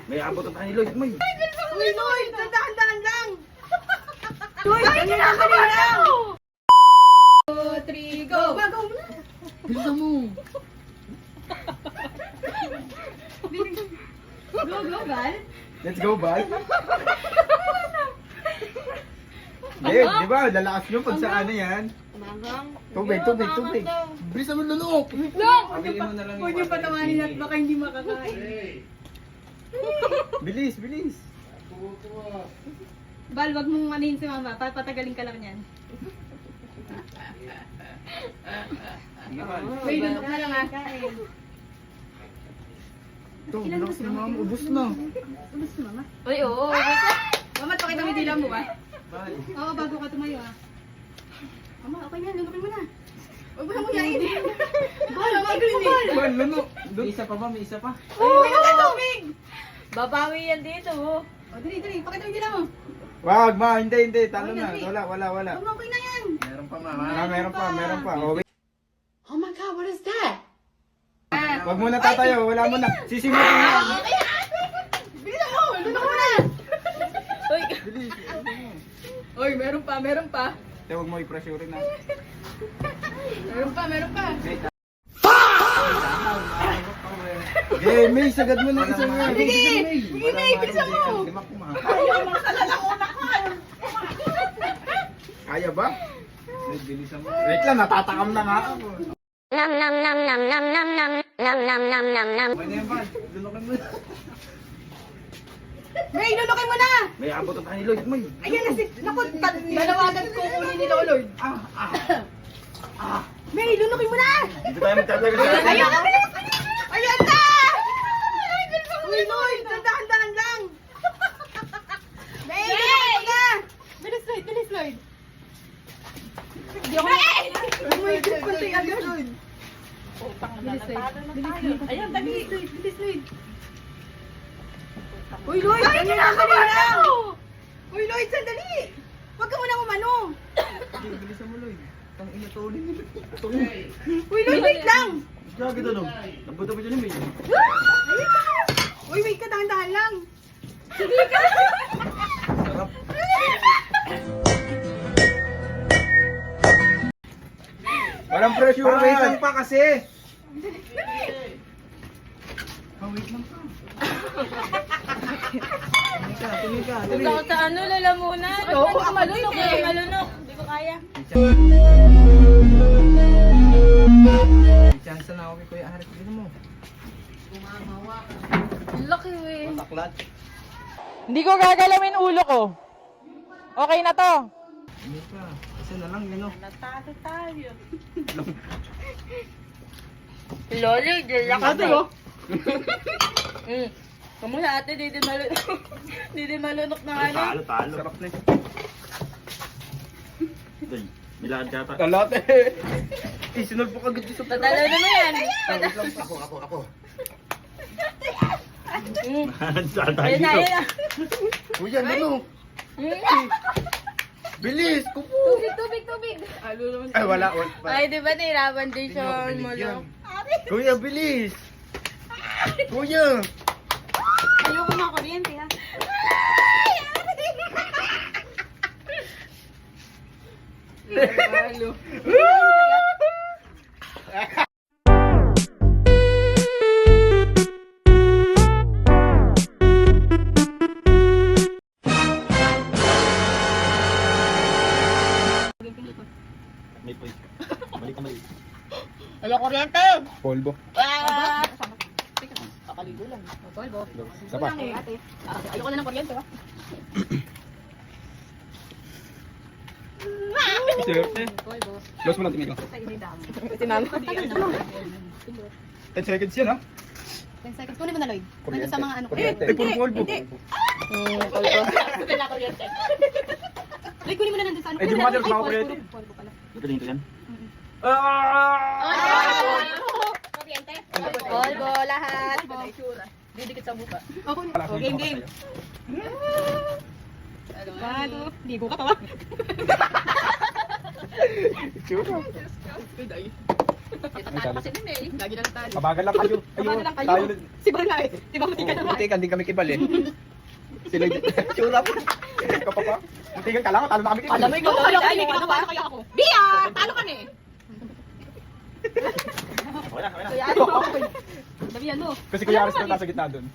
May abot ang tayo, Lloyd. May. Uy, Lloyd! Tandaan lang! Lloyd, ganyan lang, ganyan lang! 2, 3, go! Bago mo na! Bilisan mo. Go, Val! Let's go, Bal. Di ba? Lalakas nyo pag sa ano yan. Tubig. Bilisan mo, lunok. Pabilin mo na lang Huwag niyo patawanin at baka hindi makakain. Bilis. Val, wag mong manihin si mama. Papatagalin ka lang yan. Sige, Bal. Uy, lunok na lang ha. Ito, bilang si mama, ubus na. Ubus si mama. Uy, oo. Mama, pakita mo yung dila mo ba? Bal. Oo, bago ka tumayo ha. Mama, okay na. Lunukin mo na. Huwag mo na muyain. Val, magaling mo, Val. Bal, lunok. May isa pa ba? May isa pa? Uy, may tubig! Babawi yan dito. O, dali. Pakita mo yung dila mo. Wag, ma. Hindi. Talo Okay, na. okay. Wala. Mama, okay na yan. Meron pa, ma. Meron pa. Oh, wait. Oh my God, what is that? Wag mo na tatayo. Wala mo na. Sisimutin na. Bilisan mo! Lunok mo na! Uy, Bilis. Uy, meron pa. Huwag mo i-pressure na. Meron pa. Okay, May, sagad mo na isa nga. Sige, May, bilisan mo. Lima ko, ma. Ayaw mo sa lalakuna ko. Kaya ba? May bilisan mo. Wait lang, natatakam na nga ako. Nam nam nam nam nam nam nam nam nam nam nam nam. May na yan, Bal. Lunukin mo na. May, lunukin mo na! May abot ang tayo, Lloyd. May. Ayan na si... Naku, dalawagan ko kunin ni Loloy. May, lunukin mo na! Dito tayo magtatagal. Ayan na! Ayan na! Uy, Loy, tandaan lang! May, lunukin mo na! Bilis, Lloyd. Hindi ako... Huwag mo yung kunti agad. ayun, dali. Bilis, Lloyd. Uy, Lloyd! Sandali lang! Uy, Lloyd, sandali! Huwag ka muna umano! Bilisan mo, Lloyd. Tang ina to ulit. Uy, Lloyd, wait lang! Gagi to, no? Nabuta mo dyan, May. Uy, wait ka, dahan-dahan lang! Sarap. Walang pressure, wait lang pa kasi. Wait lang pa. Tumika. Gusto ko sa ano, lalamunan. Oo, Ba't ako malunok din eh. Malunok. Hindi ko kaya. May chance na ako kay Kuya Arik. Gino mo. Ang laki eh. Taklat. Hindi ko gagalawin ulo ko. Okay na to. Hindi pa. Isa na lang, yun o. Natalo tayo. Lolo, dyan Ate, oh! Kamuha ate, di malunok. Di malunok na ano. Talo. Sarap na yun. Milakad ka ata. Talat Sinulpo ka agad sa Tatalo naman yan. Ako. Ayun na, ayun na. Kuya, ano? Bilis! Kupo! Tubig. Ay, wala. Ay, di ba nahirapan din siya mo, no? Kuya, bilis! Kuya! Ayoko mga kuryente, ha? May point. Balik ka mali. Hello, kuryente! Polvo. Ah! Sapa. Ayoko na ng kuryente, ha? Serte. Close mo lang tingin ko. Si mama. 10 seconds yan, ha? 10 seconds. Kunin mo na, Lloyd. Ano sa mga ano ko? Ay, puro polvo. Lloyd, kunin mo na nandun sa ano. Eh, di mo mother, mga kuryente. Polvo pala. Magaling ko yan. Kuryente? Polvo lahat. Didikit sa buka. Game. Ano? Ligo ka pa ba? Tsura. Tatalo kasi ni May. Lagi lang tayo. Kabagal lang kayo. Paano lang kayo? Si Bang na eh. Si Bang matikan naman. Muntikan, din kami kibal eh. Sila yung tsura po. Ikaw pa pa. Muntikan ka lang, talo na kami kibal. Alam mo, ikaw Ikaw daw kaya ay, kaya ikaw kaya kaya ako. Bia! Talo ka na eh. Wala, wala. Kaya ano? Damihan mo. Kasi Kuya Aris na nasa gitna doon.